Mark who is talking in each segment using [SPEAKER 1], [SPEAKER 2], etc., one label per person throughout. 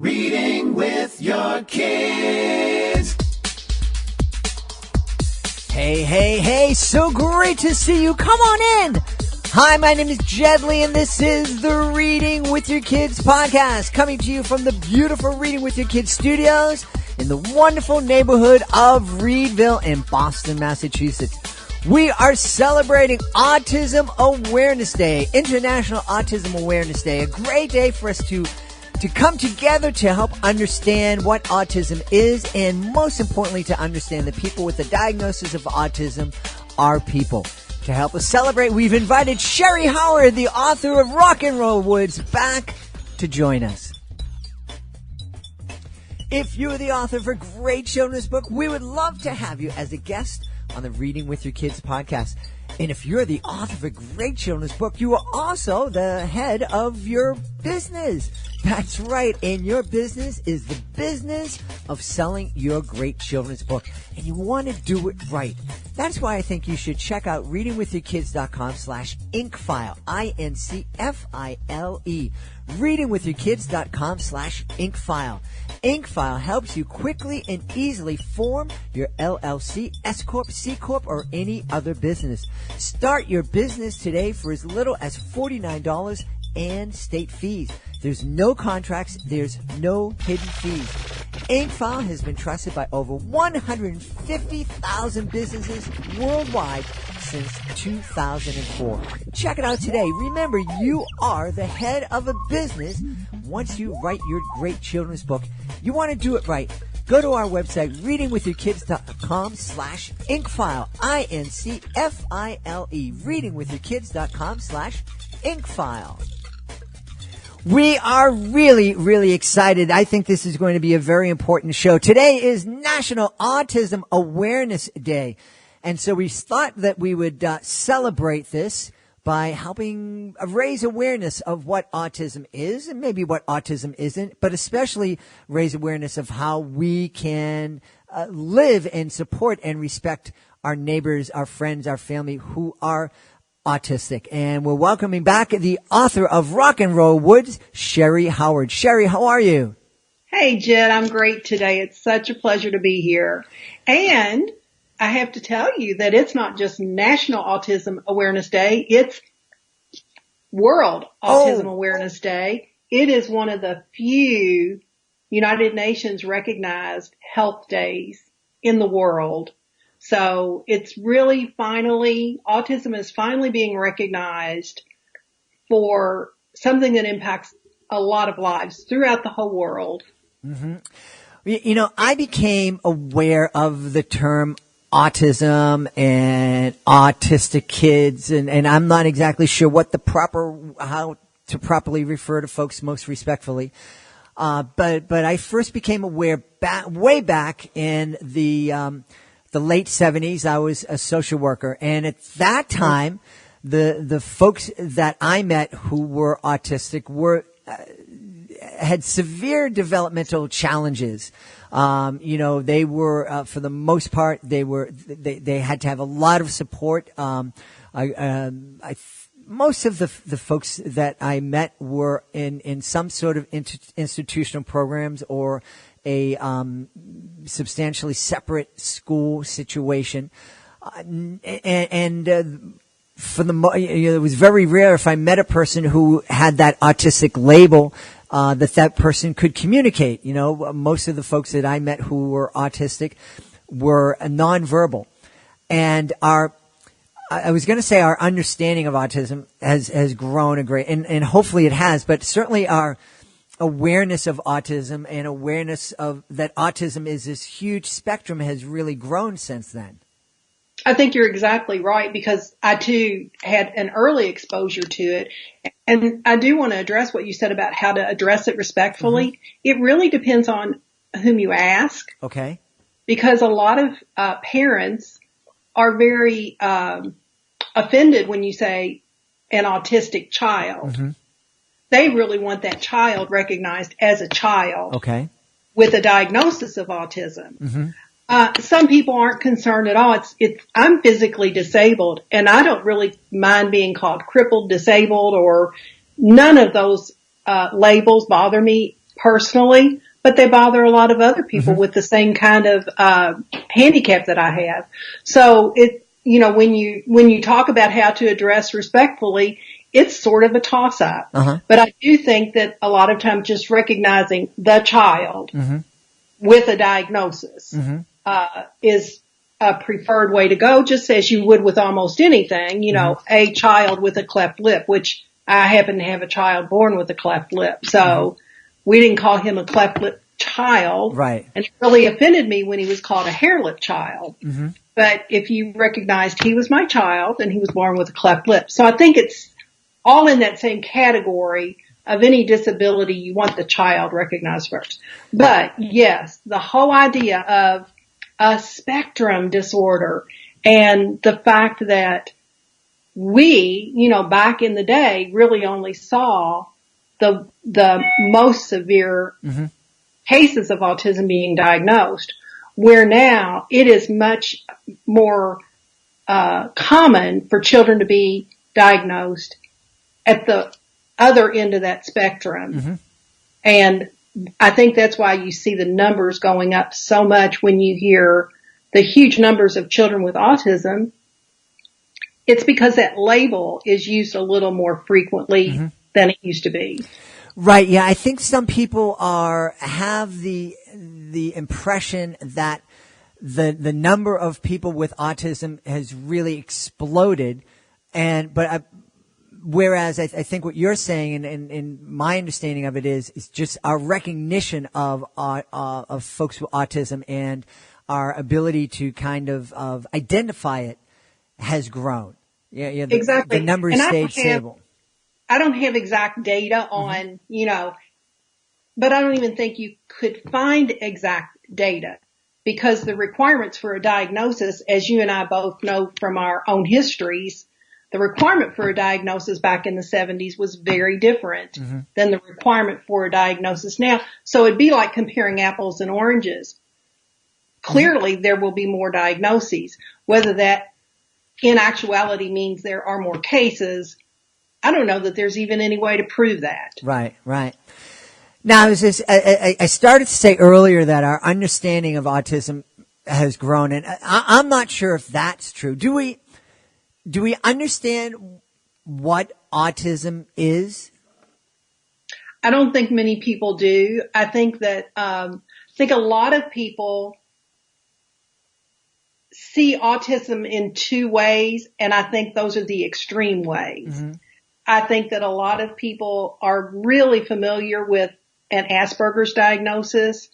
[SPEAKER 1] Reading with your kids.
[SPEAKER 2] Hey, so great to see you. Come on in. Hi, my name is Jedley, and this is the Reading with Your Kids podcast, coming to you from the beautiful Reading with Your Kids studios in the wonderful neighborhood of Reedville in Boston, Massachusetts. We are celebrating Autism Awareness Day, International Autism Awareness Day, a great day for us to come together to help understand what autism is, and most importantly, to understand that people with the diagnosis of autism are people. To help us celebrate, we've invited Sherry Howard, the author of Rock and Roll Woods, back to join us. If you're the author of a great children's book, we would love to have you as a guest on the Reading with Your Kids podcast. And if you're the author of a great children's book, you are also the head of your business. That's right. And your business is the business of selling your great children's book. And you want to do it right. That's why I think you should check out readingwithyourkids.com/inkfile, INCFILE. readingwithyourkids.com/inkfile. Inkfile helps you quickly and easily form your LLC, S Corp, C Corp, or any other business. Start your business today for as little as $49 and state fees. There's no contracts. There's no hidden fees. Inkfile has been trusted by over 150,000 businesses worldwide since 2004. Check it out today. Remember, you are the head of a business. Once you write your great children's book, you want to do it right. Go to our website, readingwithyourkids.com/inkfile, INCFILE, readingwithyourkids.com/inkfile. We are really excited. I think this is going to be a very important show. Today is National Autism Awareness Day. And so we thought that we would celebrate this by helping raise awareness of what autism is and maybe what autism isn't, but especially raise awareness of how we can live and support and respect our neighbors, our friends, our family who are autistic. And we're welcoming back the author of Rock and Roll Woods, Sherry Howard. Sherry, how are you?
[SPEAKER 3] Hey, Jed, I'm great today. It's such a pleasure to be here. And I have to tell you that it's not just National Autism Awareness Day, it's World Autism Awareness Day. It is one of the few United Nations recognized health days in the world. So it's really autism is finally being recognized for something that impacts a lot of lives throughout the whole world.
[SPEAKER 2] Mm-hmm. You know, I became aware of the term autism and autistic kids, and I'm not exactly sure what how to properly refer to folks most respectfully. But I first became aware way back in the late 70s. I was a social worker, and at that time, the folks that I met who were autistic had severe developmental challenges. They were, for the most part, they had to have a lot of support. Most of the folks that I met were in some sort of institutional programs or a substantially separate school situation, and for it was very rare if I met a person who had that autistic label that person could communicate. You know, most of the folks that I met who were autistic were nonverbal, and our understanding of autism has grown and hopefully it has, but certainly our awareness of autism and awareness of that autism is this huge spectrum has really grown since then.
[SPEAKER 3] I think you're exactly right, because I too had an early exposure to it. And I do want to address what you said about how to address it respectfully. Mm-hmm. It really depends on whom you ask.
[SPEAKER 2] Okay.
[SPEAKER 3] Because a lot of parents are very offended when you say an autistic child. Mm-hmm. They really want that child recognized as a child.
[SPEAKER 2] Okay.
[SPEAKER 3] With a diagnosis of autism.
[SPEAKER 2] Mm-hmm.
[SPEAKER 3] Some people aren't concerned at all. I'm physically disabled, and I don't really mind being called crippled, disabled, or none of those labels bother me personally, but they bother a lot of other people with the same kind of handicap that I have. So when you talk about how to address respectfully, it's sort of a toss-up. But I do think that a lot of times just recognizing the child with a diagnosis is a preferred way to go, just as you would with almost anything. A child with a cleft lip, which I happen to have a child born with a cleft lip. So we didn't call him a cleft lip child.
[SPEAKER 2] Right.
[SPEAKER 3] And it really offended me when he was called a hair lip child. But if you recognized he was my child and he was born with a cleft lip. So I think it's all in that same category of any disability. You want the child recognized first. But yes, the whole idea of a spectrum disorder and the fact that we, back in the day really only saw the most severe cases of autism being diagnosed, where now it is much more common for children to be diagnosed at the other end of that spectrum. And I think that's why you see the numbers going up so much when you hear the huge numbers of children with autism. It's because that label is used a little more frequently than it used to be.
[SPEAKER 2] Right. Yeah. I think some people have the impression that the number of people with autism has really exploded. Whereas I think what you're saying and my understanding of it is just our recognition of folks with autism and our ability to kind of identify it has grown. Yeah,
[SPEAKER 3] exactly.
[SPEAKER 2] The numbers stayed stable.
[SPEAKER 3] I don't have exact data on, but I don't even think you could find exact data because the requirements for a diagnosis, as you and I both know from our own histories, the requirement for a diagnosis back in the 70s was very different than the requirement for a diagnosis now. So it'd be like comparing apples and oranges. Clearly, there will be more diagnoses. Whether that in actuality means there are more cases, I don't know that there's even any way to prove that. Right.
[SPEAKER 2] Now, I started to say earlier that our understanding of autism has grown, and I'm not sure if that's true. Do we understand what autism is?
[SPEAKER 3] I don't think many people do. I think that a lot of people see autism in two ways, and I think those are the extreme ways. I think that a lot of people are really familiar with an Asperger's diagnosis,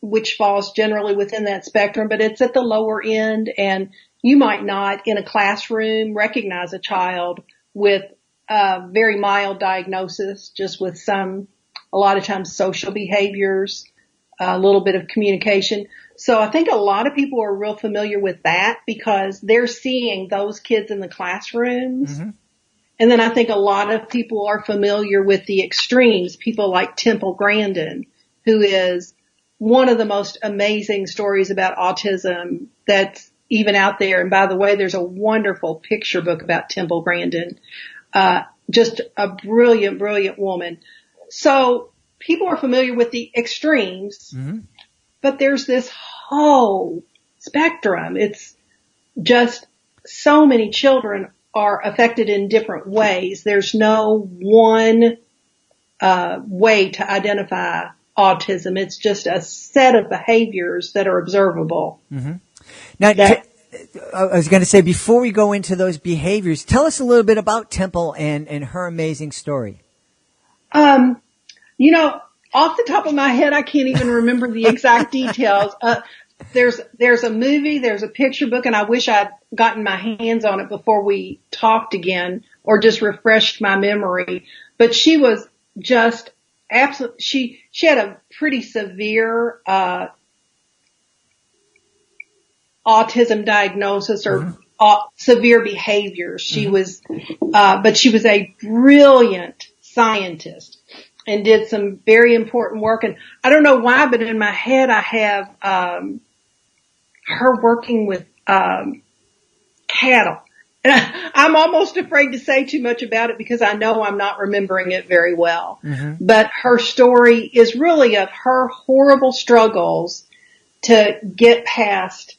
[SPEAKER 3] which falls generally within that spectrum, but it's at the lower end, and you might not in a classroom recognize a child with a very mild diagnosis, just with a lot of times social behaviors, a little bit of communication. So I think a lot of people are real familiar with that because they're seeing those kids in the classrooms. And then I think a lot of people are familiar with the extremes, people like Temple Grandin, who is one of the most amazing stories about autism that's even out there. And by the way, there's a wonderful picture book about Temple Grandin. Just a brilliant, brilliant woman. So people are familiar with the extremes, but there's this whole spectrum. It's just so many children are affected in different ways. There's no one way to identify autism. It's just a set of behaviors that are observable.
[SPEAKER 2] Now, I was going to say, before we go into those behaviors, tell us a little bit about Temple and her amazing story.
[SPEAKER 3] Off the top of my head, I can't even remember the exact details. There's a movie, there's a picture book, and I wish I'd gotten my hands on it before we talked again or just refreshed my memory. But she was just absolutely, she had a pretty severe, autism diagnosis or severe behaviors. She was, but she was a brilliant scientist and did some very important work. And I don't know why, but in my head I have, her working with, cattle I'm almost afraid to say too much about it because I know I'm not remembering it very well.
[SPEAKER 2] Mm-hmm.
[SPEAKER 3] But her story is really of her horrible struggles to get past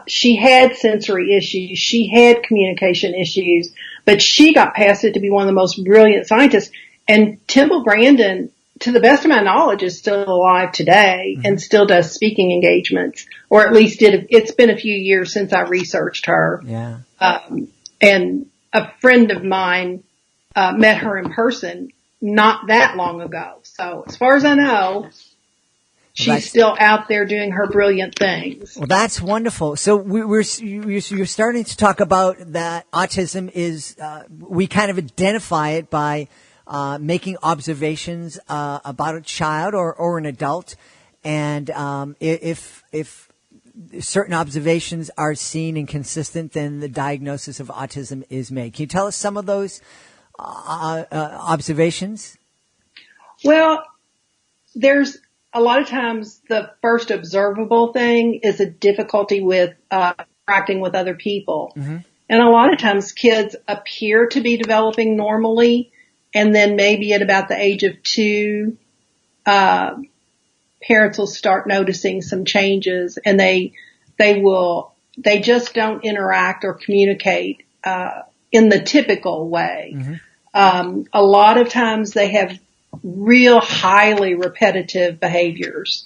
[SPEAKER 3] she had sensory issues, she had communication issues, but she got past it to be one of the most brilliant scientists. And Temple Grandin, to the best of my knowledge, is still alive today and still does speaking engagements, or at least it's been a few years since I researched her.
[SPEAKER 2] Yeah.
[SPEAKER 3] And a friend of mine, met her in person not that long ago. So as far as I know, she's still out there doing her brilliant things.
[SPEAKER 2] Well, that's wonderful. So you're starting to talk about that autism is, we kind of identify it by making observations about a child or an adult, and if certain observations are seen and consistent, then the diagnosis of autism is made. Can you tell us some of those observations?
[SPEAKER 3] Well, there's a lot of times the first observable thing is a difficulty with interacting with other people. Mm-hmm. And a lot of times kids appear to be developing normally, and then maybe at about the age of 2, parents will start noticing some changes, and they just don't interact or communicate in the typical way. Mm-hmm. A lot of times they have real highly repetitive behaviors.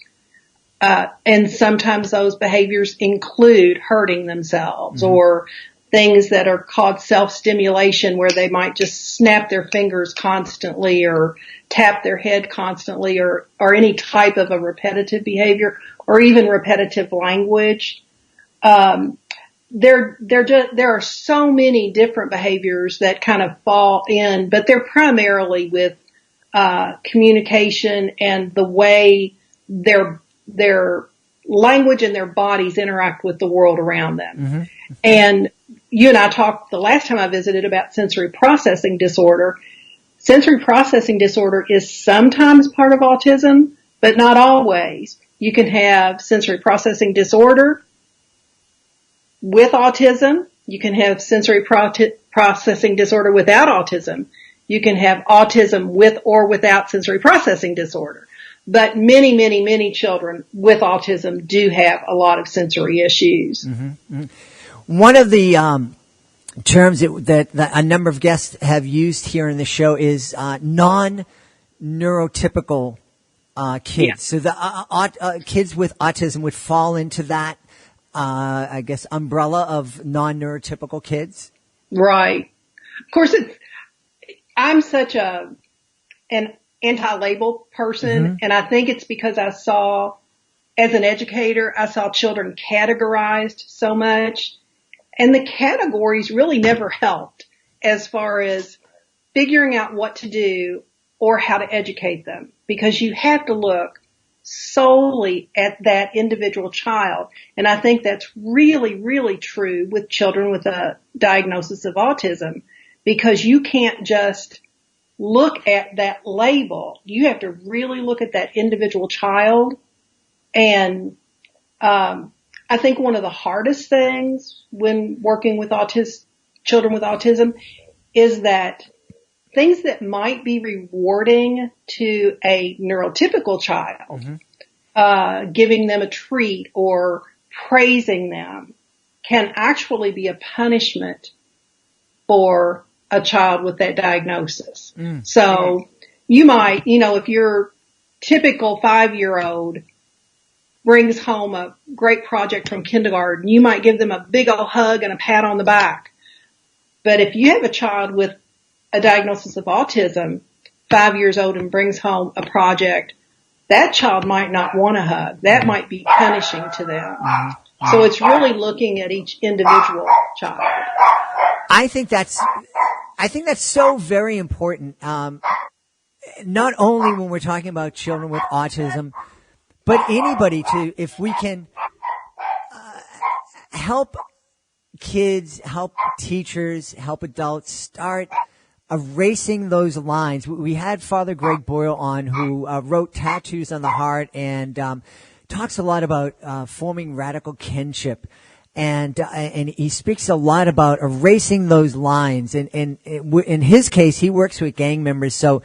[SPEAKER 3] And sometimes those behaviors include hurting themselves, mm-hmm. or things that are called self-stimulation, where they might just snap their fingers constantly or tap their head constantly, or any type of a repetitive behavior, or even repetitive language. There are so many different behaviors that kind of fall in, but they're primarily with communication and the way their language and their bodies interact with the world around them. Mm-hmm. And you and I talked the last time I visited about sensory processing disorder. Sensory processing disorder is sometimes part of autism, but not always. You can have sensory processing disorder with autism. You can have sensory processing disorder without autism. You can have autism with or without sensory processing disorder. But many, many, many children with autism do have a lot of sensory issues.
[SPEAKER 2] Mm-hmm. Mm-hmm. One of the terms that a number of guests have used here in the show is non-neurotypical kids. Yeah. So the kids with autism would fall into that, I guess, umbrella of non-neurotypical kids.
[SPEAKER 3] Right. Of course, I'm such an anti-label person, mm-hmm. and I think it's because as an educator, I saw children categorized so much, and the categories really never helped as far as figuring out what to do or how to educate them, because you have to look solely at that individual child. And I think that's really, really true with children with a diagnosis of autism, because you can't just look at that label. You have to really look at that individual child. And I think one of the hardest things when working with children with autism is that things that might be rewarding to a neurotypical child, mm-hmm. Giving them a treat or praising them, can actually be a punishment for a child with that diagnosis. Mm. So you might, if your typical 5-year-old brings home a great project from kindergarten, you might give them a big old hug and a pat on the back. But if you have a child with a diagnosis of autism, 5 years old, and brings home a project, that child might not want a hug. That might be punishing to them. Mm-hmm. So it's really looking at each individual child.
[SPEAKER 2] I think that's so very important. Not only when we're talking about children with autism, but anybody too. If we can help kids, help teachers, help adults start erasing those lines. We had Father Greg Boyle on, who wrote Tattoos on the Heart, and talks a lot about forming radical kinship. and he speaks a lot about erasing those lines. And in his case, he works with gang members, so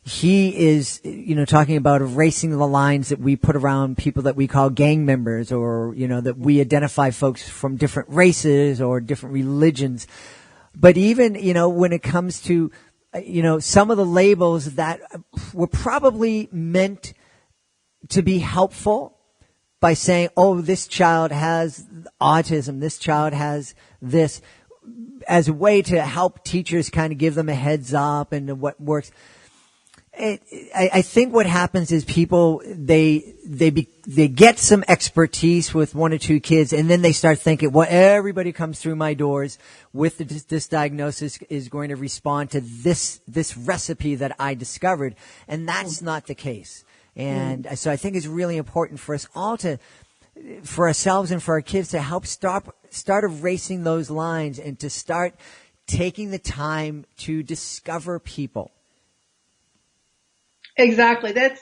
[SPEAKER 2] he is, talking about erasing the lines that we put around people that we call gang members, or, that we identify folks from different races or different religions. But even, when it comes to, some of the labels that were probably meant to be helpful by saying, oh, this child has autism, this child has this, as a way to help teachers kind of give them a heads up and what works. I think what happens is people, they get some expertise with one or two kids, and then they start thinking, well, everybody comes through my doors with this diagnosis is going to respond to this recipe that I discovered. And that's not the case. And so I think it's really important for us all for ourselves and for our kids to help start erasing those lines and to start taking the time to discover people.
[SPEAKER 3] Exactly. That's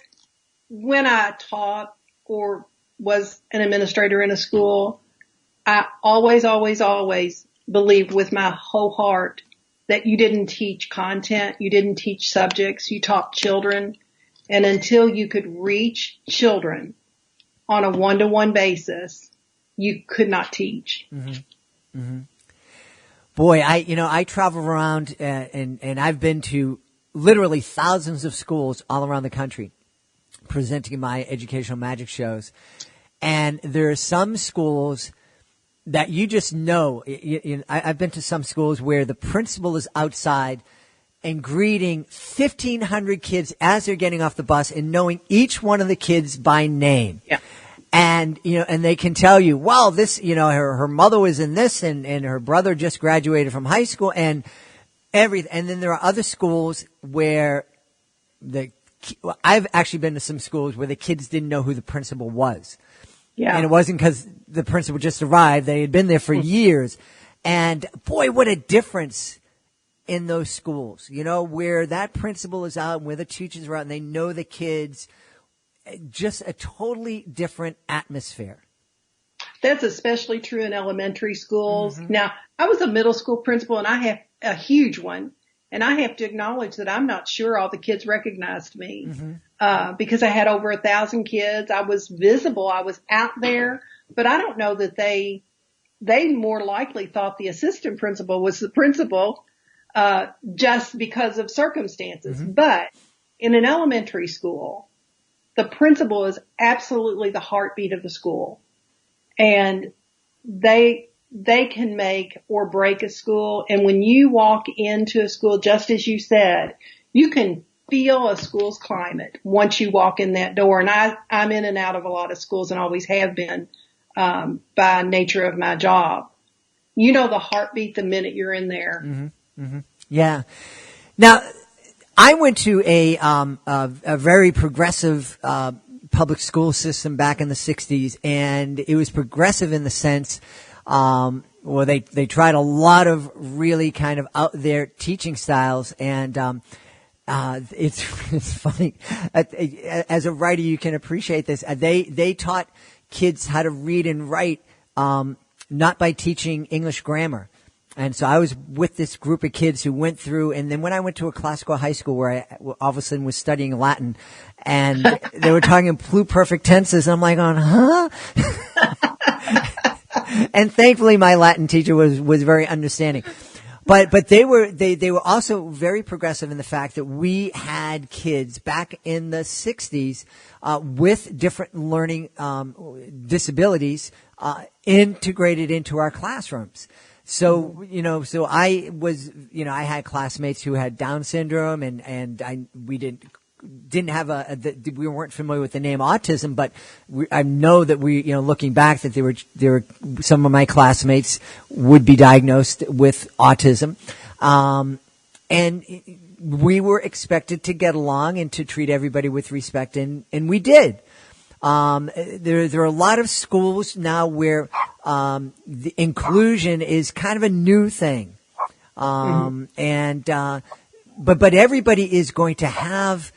[SPEAKER 3] when I taught or was an administrator in a school. I always believed with my whole heart that you didn't teach content. You didn't teach subjects. You taught children. And until you could reach children on a one-to-one basis, you could not teach.
[SPEAKER 2] Mm-hmm. Mm-hmm. Boy, I travel around and I've been to literally thousands of schools all around the country presenting my educational magic shows. And there are some schools that you just know. I've been to some schools where the principal is outside and greeting 1,500 kids as they're getting off the bus and knowing each one of the kids by name.
[SPEAKER 3] Yeah.
[SPEAKER 2] And, and they can tell you, well, this, her mother was in this and her brother just graduated from high school and everything. And then there are other schools where I've actually been to some schools where the kids didn't know who the principal was.
[SPEAKER 3] Yeah.
[SPEAKER 2] And it wasn't because the principal just arrived. They had been there for years. And boy, what a difference in those schools, where that principal is out and where the teachers are out and they know the kids. Just a totally different atmosphere.
[SPEAKER 3] That's especially true in elementary schools.
[SPEAKER 2] Mm-hmm.
[SPEAKER 3] Now, I was a middle school principal and I have a huge one. And I have to acknowledge that I'm not sure all the kids recognized me, because I had over 1,000 kids. I was visible. I was out there, but I don't know that they more likely thought the assistant principal was the principal, just because of circumstances. Mm-hmm. But in an elementary school, the principal is absolutely the heartbeat of the school, and they can make or break a school. And when you walk into a school, just as you said, you can feel a school's climate once you walk in that door. And I'm in and out of a lot of schools and always have been, by nature of my job. You know the heartbeat the minute you're in there.
[SPEAKER 2] Mm-hmm. Mm-hmm. Yeah. Now, I went to a very progressive, public school system back in the 60s, and it was progressive in the sense, they tried a lot of really kind of out there teaching styles, and it's funny. As a writer, you can appreciate this. They taught kids how to read and write, not by teaching English grammar. And so I was with this group of kids who went through, and then when I went to a classical high school where I all of a sudden was studying Latin, and they were talking in pluperfect tenses, and I'm like, huh? And thankfully my Latin teacher was very understanding. But they were also very progressive in the fact that we had kids back in the 60s, with different learning, disabilities, integrated into our classrooms. So, so I was, I had classmates who had Down syndrome and we didn't have we weren't familiar with the name autism, but I know that looking back that there were some of my classmates would be diagnosed with autism. And we were expected to get along and to treat everybody with respect, and we did. There are a lot of schools now where the inclusion is kind of a new thing, but everybody is going to have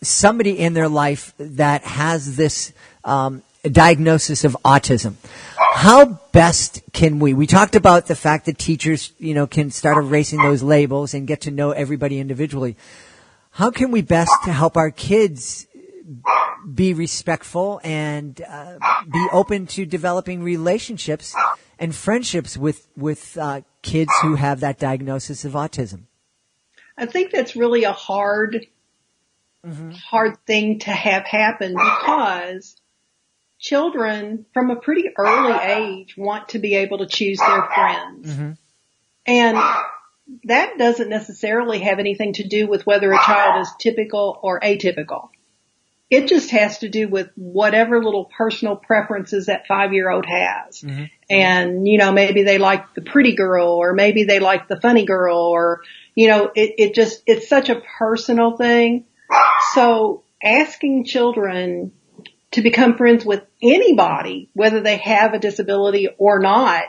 [SPEAKER 2] somebody in their life that has this diagnosis of autism. how best can we talked about the fact that teachers, can start erasing those labels and get to know everybody individually. How can we best to help our kids be respectful and be open to developing relationships and friendships with kids who have that diagnosis of autism?
[SPEAKER 3] I think that's really a hard thing to have happen because children from a pretty early age want to be able to choose their friends. Mm-hmm. And that doesn't necessarily have anything to do with whether a child is typical or atypical. It just has to do with whatever little personal preferences that 5-year-old has. Mm-hmm. And, maybe they like the pretty girl or maybe they like the funny girl or, it's such a personal thing. So asking children to become friends with anybody, whether they have a disability or not,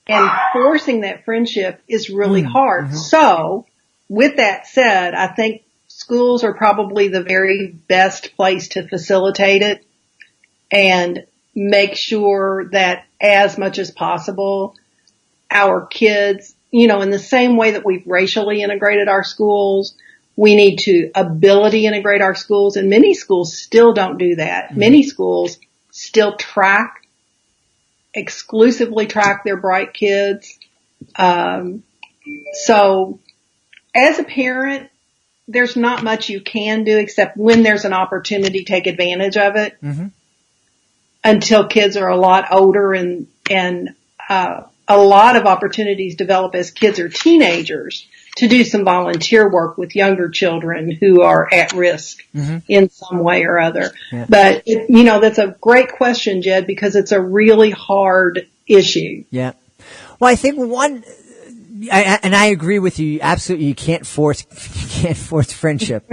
[SPEAKER 3] and forcing that friendship is really hard. Mm-hmm. So with that said, I think schools are probably the very best place to facilitate it and make sure that as much as possible, our kids, in the same way that we've racially integrated our schools, we need to ability integrate our schools, and many schools still don't do that. Mm-hmm. Many schools still exclusively track their bright kids. So as a parent, there's not much you can do except when there's an opportunity, take advantage of it until kids are a lot older and a lot of opportunities develop as kids are teenagers to do some volunteer work with younger children who are at risk in some way or other. Yeah. But, that's a great question, Jed, because it's a really hard issue. Yeah.
[SPEAKER 2] Well, I think I agree with you. Absolutely. You can't force friendship.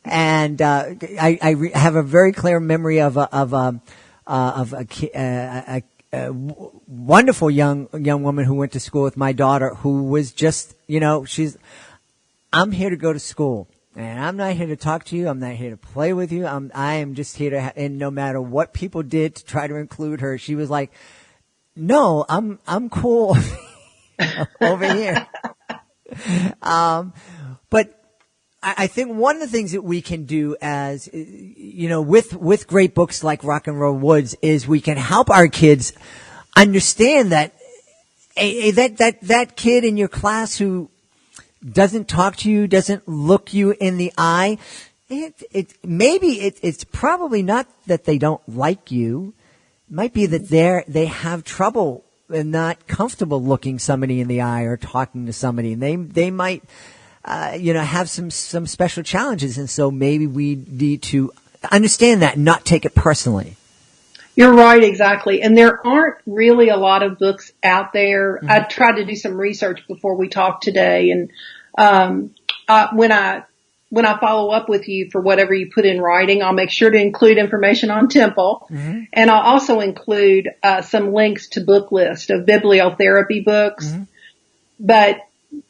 [SPEAKER 2] And, I have a very clear memory of a wonderful young woman who went to school with my daughter who was just, I'm here to go to school and I'm not here to talk to you. I'm not here to play with you. I am just here to, and no matter what people did to try to include her, she was like, no, I'm cool over here. But I think one of the things that we can do as, with great books like Rock and Roll Woods is we can help our kids understand that that kid in your class who doesn't talk to you, doesn't look you in the eye, it's probably not that they don't like you. It might be that they have trouble and not comfortable looking somebody in the eye or talking to somebody. And they might have some special challenges, and so maybe we need to understand that and not take it personally.
[SPEAKER 3] You're right, exactly. And there aren't really a lot of books out there. Mm-hmm. I tried to do some research before we talked today, and when I follow up with you for whatever you put in writing, I'll make sure to include information on Temple, and I'll also include some links to book list of bibliotherapy books. Mm-hmm. But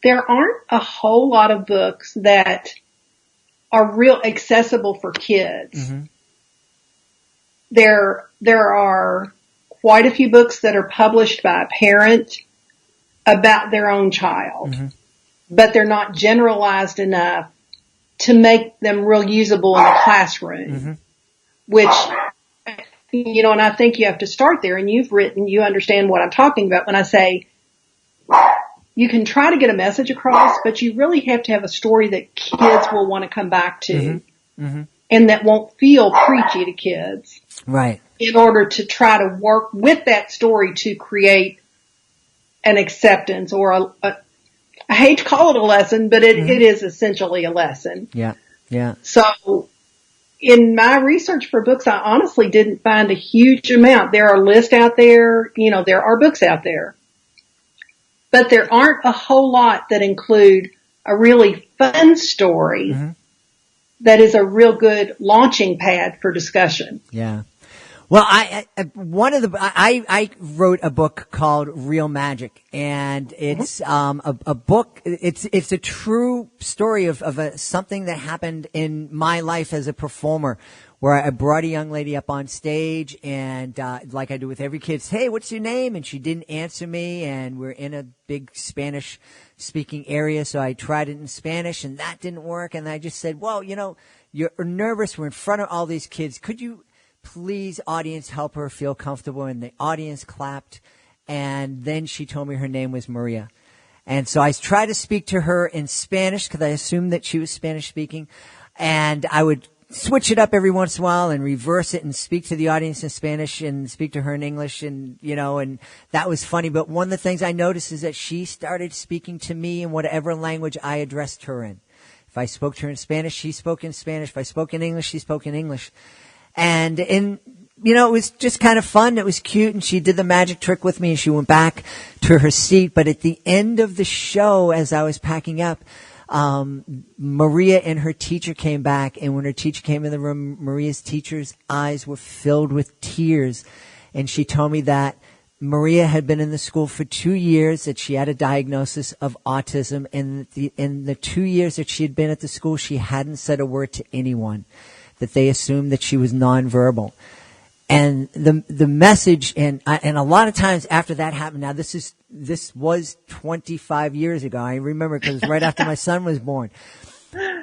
[SPEAKER 3] there aren't a whole lot of books that are real accessible for kids. Mm-hmm. There are quite a few books that are published by a parent about their own child, but they're not generalized enough to make them real usable in the classroom, which, and I think you have to start there, and you understand what I'm talking about when I say you can try to get a message across, but you really have to have a story that kids will want to come back to and that won't feel preachy to kids.
[SPEAKER 2] Right.
[SPEAKER 3] In order to try to work with that story to create an acceptance or I hate to call it a lesson, but it is essentially a lesson.
[SPEAKER 2] Yeah. Yeah.
[SPEAKER 3] So in my research for books, I honestly didn't find a huge amount. There are lists out there, there are books out there, but there aren't a whole lot that include a really fun story that is a real good launching pad for discussion.
[SPEAKER 2] Yeah. Well, I wrote a book called Real Magic, and it's a book. It's a true story of something that happened in my life as a performer, where I brought a young lady up on stage and, like I do with every kid, hey, what's your name? And she didn't answer me, and we're in a big Spanish speaking area. So I tried it in Spanish and that didn't work. And I just said, well, you're nervous. We're in front of all these kids. Could you please, audience, help her feel comfortable? And the audience clapped. And then she told me her name was Maria. And so I tried to speak to her in Spanish because I assumed that she was Spanish speaking. And I would switch it up every once in a while and reverse it and speak to the audience in Spanish and speak to her in English. And, and that was funny. But one of the things I noticed is that she started speaking to me in whatever language I addressed her in. If I spoke to her in Spanish, she spoke in Spanish. If I spoke in English, she spoke in English. And it was just kind of fun. It was cute. And she did the magic trick with me and she went back to her seat. But at the end of the show, as I was packing up, Maria and her teacher came back. And when her teacher came in the room, Maria's teacher's eyes were filled with tears. And she told me that Maria had been in the school for 2 years, that she had a diagnosis of autism. And in the 2 years that she had been at the school, she hadn't said a word to anyone, that they assumed that she was nonverbal. And the message, and a lot of times after that happened, now this was 25 years ago. I remember because it was right after my son was born.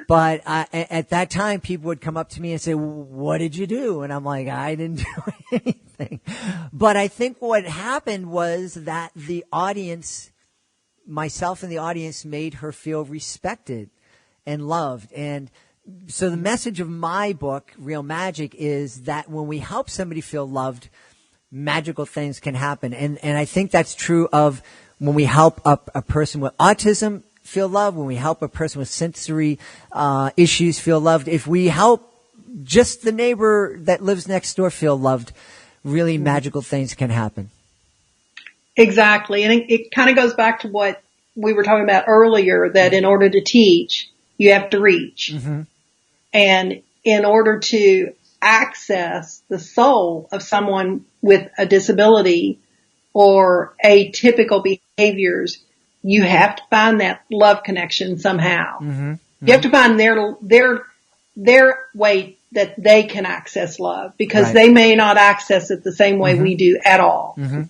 [SPEAKER 2] But at that time, people would come up to me and say, what did you do? And I'm like, I didn't do anything. But I think what happened was that the audience, myself and the audience, made her feel respected and loved. And so the message of my book, Real Magic, is that when we help somebody feel loved, magical things can happen. And I think that's true of when we help a person with autism feel loved, when we help a person with sensory issues feel loved. If we help just the neighbor that lives next door feel loved, really magical things can happen.
[SPEAKER 3] Exactly. And it kind of goes back to what we were talking about earlier, that in order to teach, you have to reach. Mm-hmm. And in order to access the soul of someone with a disability or atypical behaviors, you have to find that love connection somehow. Mm-hmm. Mm-hmm. You have to find their way that they can access love, because they may not access it the same way we do at all. Mm-hmm.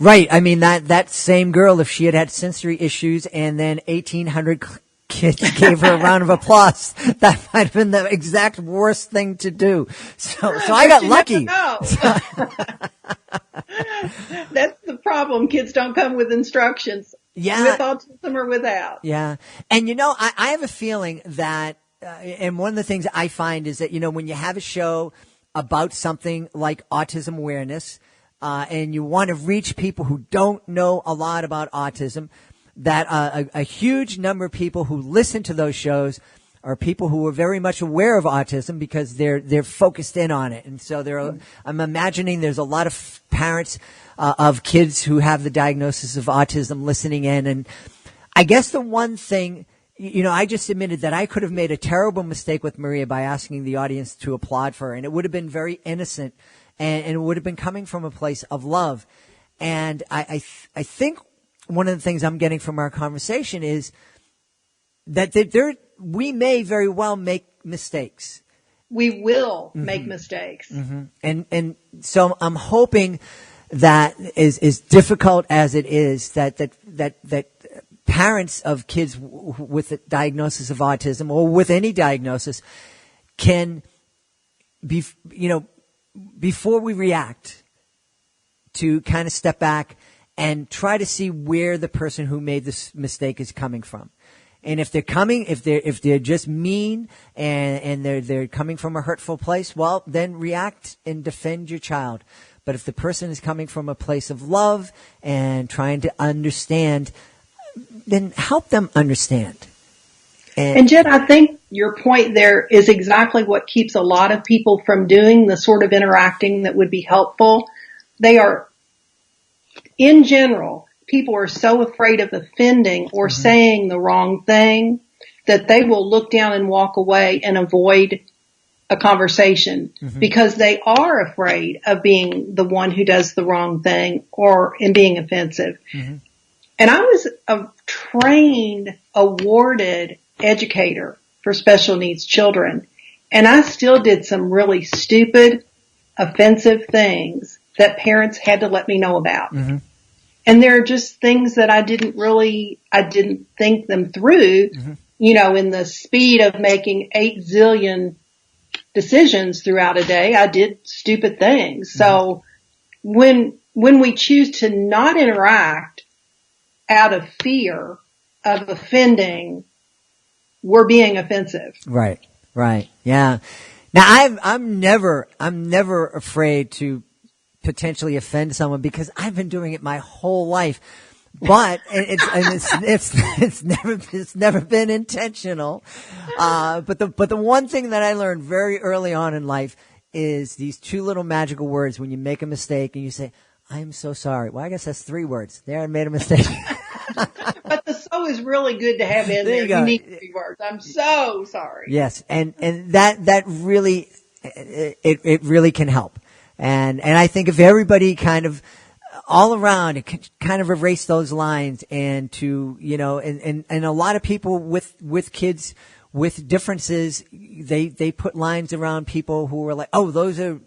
[SPEAKER 2] Right. I mean, that same girl, if she had sensory issues and then 1,800 kids gave her a round of applause, that might have been the exact worst thing to do. So I got lucky.
[SPEAKER 3] That's the problem. Kids don't come with instructions.
[SPEAKER 2] Yeah.
[SPEAKER 3] With autism or without.
[SPEAKER 2] Yeah. And I have a feeling that, and one of the things I find is that, when you have a show about something like autism awareness, and you want to reach people who don't know a lot about autism, that a huge number of people who listen to those shows are people who are very much aware of autism because they're focused in on it. And so I'm imagining there's a lot of parents of kids who have the diagnosis of autism listening in. And I guess the one thing, I just admitted that I could have made a terrible mistake with Maria by asking the audience to applaud for her. And it would have been very innocent, and it would have been coming from a place of love. And I think one of the things I'm getting from our conversation is that we may very well make mistakes.
[SPEAKER 3] We will make mistakes. Mm-hmm.
[SPEAKER 2] And so I'm hoping that as difficult as it is, that parents of kids with a diagnosis of autism or with any diagnosis can be, before we react, to kind of step back and try to see where the person who made this mistake is coming from. And if they're just mean and they're coming from a hurtful place, well, then react and defend your child. But if the person is coming from a place of love and trying to understand, then help them understand.
[SPEAKER 3] And Jed, I think your point there is exactly what keeps a lot of people from doing the sort of interacting that would be helpful. They are, in general, people are so afraid of offending or saying the wrong thing that they will look down and walk away and avoid a conversation because they are afraid of being the one who does the wrong thing or in being offensive. Mm-hmm. And I was a trained, awarded educator for special needs children. And I still did some really stupid, offensive things that parents had to let me know about.
[SPEAKER 2] Mm-hmm.
[SPEAKER 3] And there are just things that I didn't think them through,
[SPEAKER 2] Mm-hmm.
[SPEAKER 3] In the speed of making 8 zillion decisions throughout a day. I did stupid things.
[SPEAKER 2] Mm-hmm.
[SPEAKER 3] So when we choose to not interact out of fear of offending, we're being offensive.
[SPEAKER 2] Right. Yeah. Now I'm never afraid to potentially offend someone because I've been doing it my whole life. But it's never been intentional. But the one thing that I learned very early on in life is these 2 little magical words when you make a mistake and you say, "I'm so sorry." Well, I guess that's 3 words. There, I made a mistake.
[SPEAKER 3] But the "so" is really good to have in there. You need 3 words. I'm so sorry.
[SPEAKER 2] Yes, and that really it really can help. And I think if everybody kind of all around it can kind of erase those lines and to, and a lot of people with kids with differences, they put lines around people who are like, "Oh, those are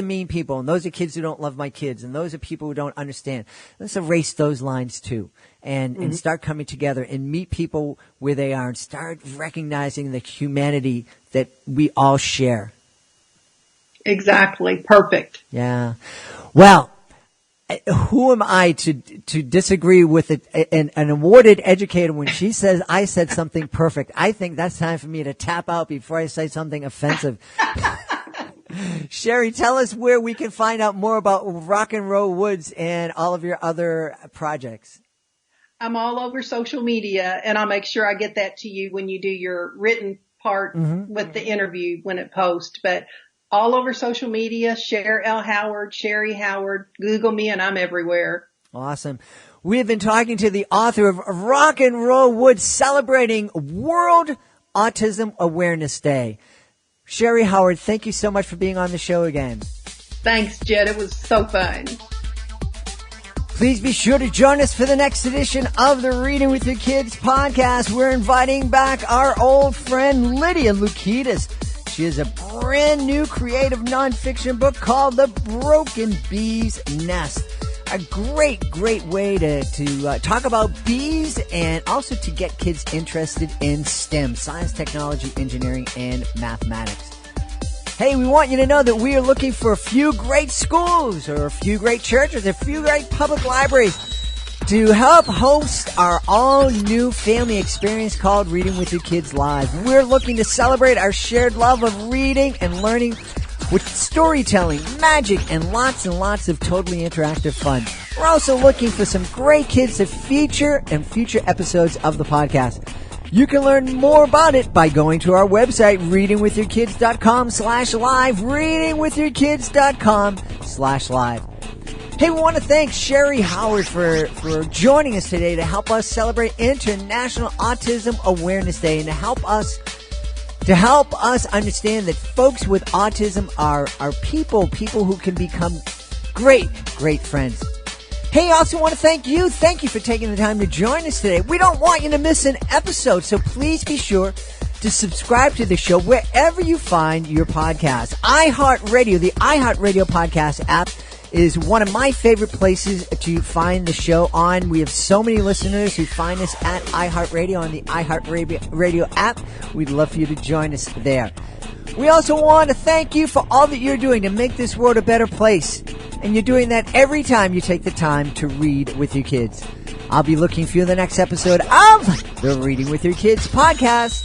[SPEAKER 2] mean people, and those are kids who don't love my kids, and those are people who don't understand." Let's erase those lines too, and start coming together and meet people where they are and start recognizing the humanity that we all share.
[SPEAKER 3] Exactly. Perfect.
[SPEAKER 2] Yeah. Well, who am I to disagree with an awarded educator when she says I said something perfect? I think that's time for me to tap out before I say something offensive. Sherry, tell us where we can find out more about Rock and Roll Woods and all of your other projects.
[SPEAKER 3] I'm all over social media, and I'll make sure I get that to you when you do your written part with the interview when it posts. But all over social media, Sherry Howard, Google me, and I'm everywhere.
[SPEAKER 2] Awesome. We have been talking to the author of Rock and Roll Woods celebrating World Autism Awareness Day. Sherry Howard, thank you so much for being on the show again.
[SPEAKER 3] Thanks, Jed. It was so fun.
[SPEAKER 2] Please be sure to join us for the next edition of the Reading with Your Kids podcast. We're inviting back our old friend Lydia Lukitas. She has a brand new creative nonfiction book called The Broken Bee's Nest. A great way to talk about bees and also to get kids interested in STEM, science, technology, engineering, and mathematics. Hey, we want you to know that we are looking for a few great schools or a few great churches, a few great public libraries to help host our all-new family experience called Reading with Your Kids Live. We're looking to celebrate our shared love of reading and learning with storytelling, magic, and lots of totally interactive fun. We're also looking for some great kids to feature in future episodes of the podcast. You can learn more about it by going to our website, readingwithyourkids.com/live, readingwithyourkids.com/live. Hey, we want to thank Sherry Howard for joining us today to help us celebrate International Autism Awareness Day and to help us understand that folks with autism are people who can become great friends. Hey, I also want to thank you. Thank you for taking the time to join us today. We don't want you to miss an episode, so please be sure to subscribe to the show wherever you find your podcast. iHeartRadio, the iHeartRadio podcast app, is one of my favorite places to find the show on. We have so many listeners who find us at iHeartRadio on the iHeartRadio app. We'd love for you to join us there. We also want to thank you for all that you're doing to make this world a better place. And you're doing that every time you take the time to read with your kids. I'll be looking for you in the next episode of the Reading with Your Kids podcast.